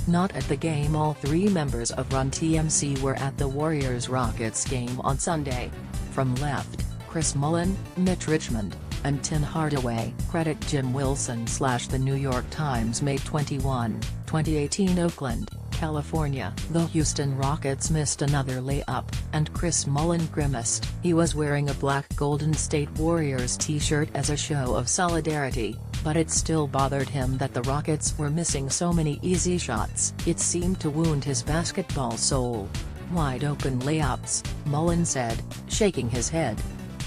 Not at the game. All three members of Run TMC were at the Warriors-Rockets game on Sunday. From left, Chris Mullin, Mitch Richmond, and Tim Hardaway. CreditJim Wilson / The New York Times, May 21, 2018. Oakland, California. The Houston Rockets missed another layup, and Chris Mullin grimaced. He was wearing a black Golden State Warriors t-shirt as a show of solidarity, but it still bothered him that the Rockets were missing so many easy shots. It seemed to wound his basketball soul. "Wide open layups," Mullin said, shaking his head.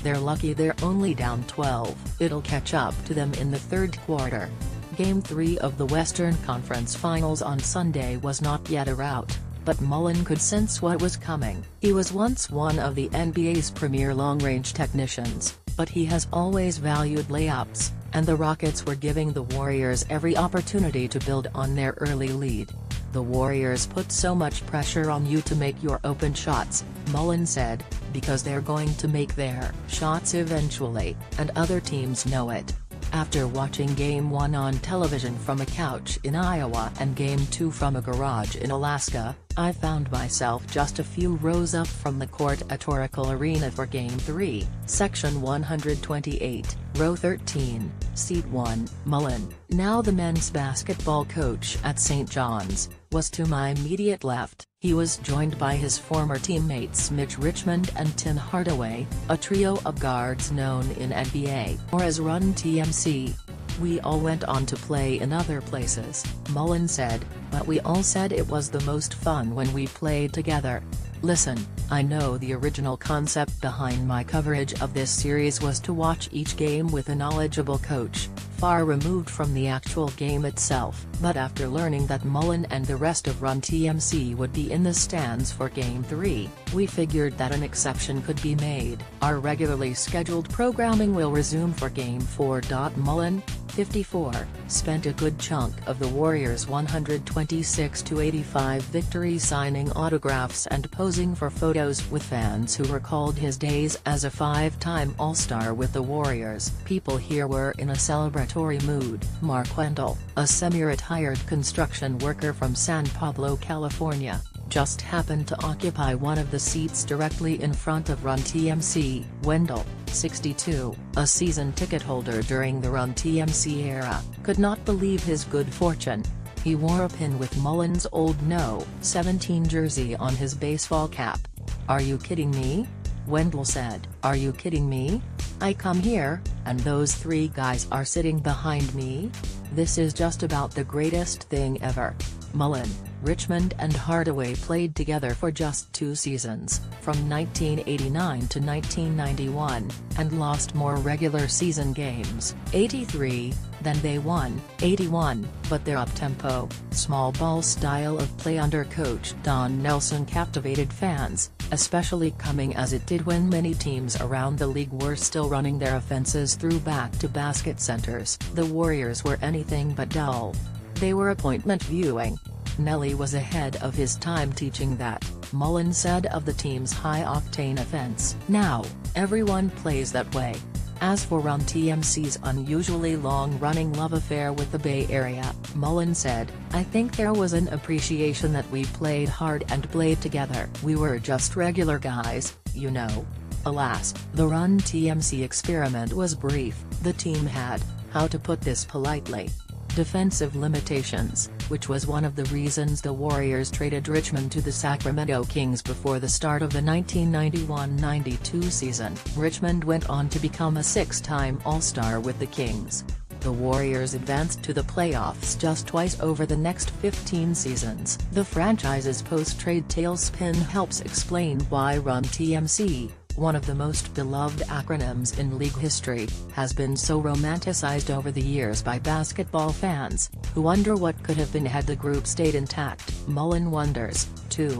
"They're lucky they're only down 12. It'll catch up to them in the third quarter." Game 3 of the Western Conference Finals on Sunday was not yet a rout, but Mullin could sense what was coming. He was once one of the NBA's premier long-range technicians, but he has always valued layups, and the Rockets were giving the Warriors every opportunity to build on their early lead. "The Warriors put so much pressure on you to make your open shots," Mullin said, "because they're going to make their shots eventually, and other teams know it." After watching Game 1 on television from a couch in Iowa and Game 2 from a garage in Alaska, I found myself just a few rows up from the court at Oracle Arena for Game 3, Section 128, Row 13, Seat 1. Mullin, now the men's basketball coach at St. John's, was to my immediate left. He was joined by his former teammates Mitch Richmond and Tim Hardaway, a trio of guards known in NBA or as Run TMC. "We all went on to play in other places," Mullin said, "but we all said it was the most fun when we played together. Listen, I know the original concept behind my coverage of this series was to watch each game with a knowledgeable coach, far removed from the actual game itself. But after learning that Mullin and the rest of Run TMC would be in the stands for Game 3, we figured that an exception could be made. Our regularly scheduled programming will resume for Game 4. Mullin, 54, spent a good chunk of the Warriors' 126-85 victory signing autographs and posing for photos with fans who recalled his days as a five-time All-Star with the Warriors. People here were in a celebratory mood. Mark Wendell, a semi-retired construction worker from San Pablo, California, just happened to occupy one of the seats directly in front of Run TMC. Wendell, 62, a season ticket holder during the Run TMC era, could not believe his good fortune. He wore a pin with Mullin's old No. 17 jersey on his baseball cap. "Are you kidding me?" Wendell said. "Are you kidding me? I come here, and those three guys are sitting behind me? This is just about the greatest thing ever." Mullin, Richmond and Hardaway played together for just 2 seasons, from 1989 to 1991, and lost more regular season games, 83, than they won, 81, but their up-tempo, small ball style of play under coach Don Nelson captivated fans, especially coming as it did when many teams around the league were still running their offenses through back-to-basket centers. The Warriors were anything but dull. They were appointment viewing. Nelly was ahead of his time teaching that, Mullin said of the team's high-octane offense. "Now, everyone plays that way." As for Run TMC's unusually long-running love affair with the Bay Area, Mullin said, "I think there was an appreciation that we played hard and played together. We were just regular guys, you know." Alas, the Run TMC experiment was brief. The team had, how to put this politely, defensive limitations, which was one of the reasons the Warriors traded Richmond to the Sacramento Kings before the start of the 1991-92 season. Richmond went on to become a 6-time All-Star with the Kings. The Warriors advanced to the playoffs just twice over the next 15 seasons. The franchise's post-trade tailspin helps explain why Run TMC, one of the most beloved acronyms in league history, has been so romanticized over the years by basketball fans, who wonder what could have been had the group stayed intact. Mullin wonders, too.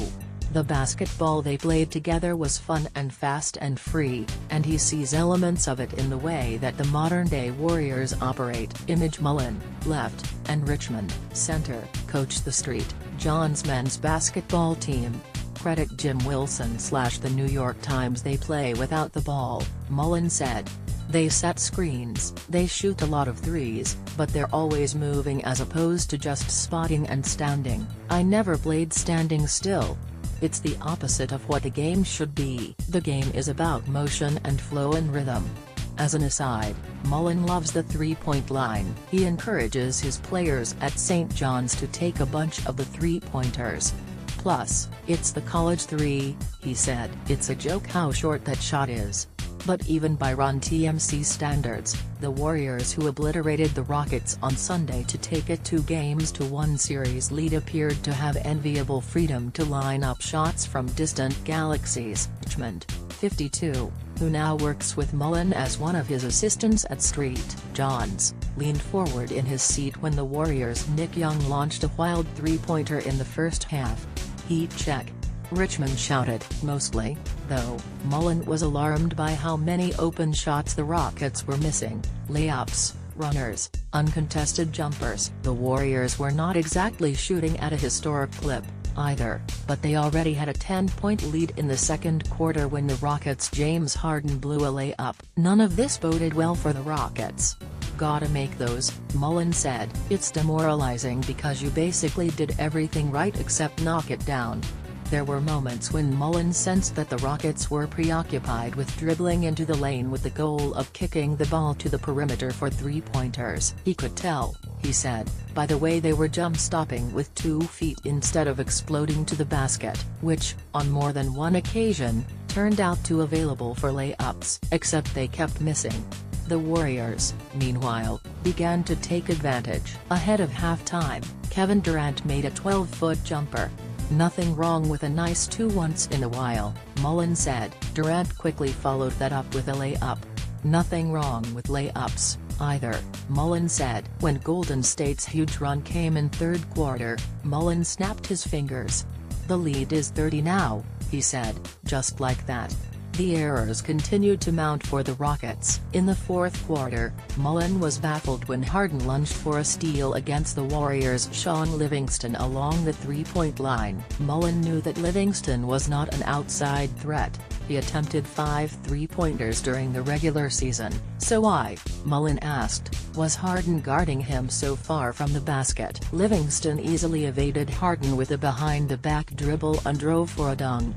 The basketball they played together was fun and fast and free, and he sees elements of it in the way that the modern-day Warriors operate. Image Mullin, left, and Richmond, center, coach the St. John's men's basketball team. CreditJim Wilson / The New York Times. They play without the ball, Mullin said. They set screens. They shoot a lot of threes, but they're always moving as opposed to just spotting and standing. I never played standing still. It's the opposite of what a game should be. The game is about motion and flow and rhythm. As an aside, Mullin loves the three-point line. He encourages his players at St. John's to take a bunch of the three-pointers. Plus, it's the college three, he said. It's a joke how short that shot is. But even by Run TMC standards, the Warriors who obliterated the Rockets on Sunday to take a 2-1 series lead appeared to have enviable freedom to line up shots from distant galaxies. Richmond, 52, who now works with Mullin as one of his assistants at St. John's, leaned forward in his seat when the Warriors' Nick Young launched a wild three-pointer in the first half. Heat check. Richmond shouted. Mostly, though, Mullin was alarmed by how many open shots the Rockets were missing: layups, runners, uncontested jumpers. The Warriors were not exactly shooting at a historic clip, either, but they already had a 10-point lead in the second quarter when the Rockets' James Harden blew a layup. None of this boded well for the Rockets. "Gotta make those," Mullin said. "It's demoralizing because you basically did everything right except knock it down." There were moments when Mullin sensed that the Rockets were preoccupied with dribbling into the lane with the goal of kicking the ball to the perimeter for three-pointers. He could tell, he said, by the way they were jump-stopping with 2 feet instead of exploding to the basket, which, on more than one occasion, turned out too available for layups. Except they kept missing. The Warriors, meanwhile, began to take advantage. Ahead of halftime, Kevin Durant made a 12-foot jumper. "Nothing wrong with a nice 2 once in a while," Mullin said. Durant quickly followed that up with a layup. "Nothing wrong with layups, either," Mullin said. When Golden State's huge run came in third quarter, Mullin snapped his fingers. "The lead is 30 now," he said, just like that. The errors continued to mount for the Rockets. In the fourth quarter, Mullin was baffled when Harden lunged for a steal against the Warriors' Sean Livingston along the three-point line. Mullin knew that Livingston was not an outside threat. He attempted 5 three-pointers during the regular season. "So why," Mullin asked, "was Harden guarding him so far from the basket?" Livingston easily evaded Harden with a behind-the-back dribble and drove for a dunk.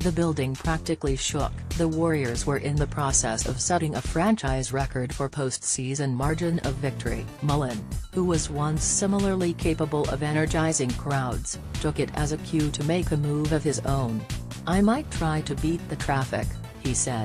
The building practically shook. The Warriors were in the process of setting a franchise record for postseason margin of victory. Mullin, who was once similarly capable of energizing crowds, took it as a cue to make a move of his own. "I might try to beat the traffic," he said.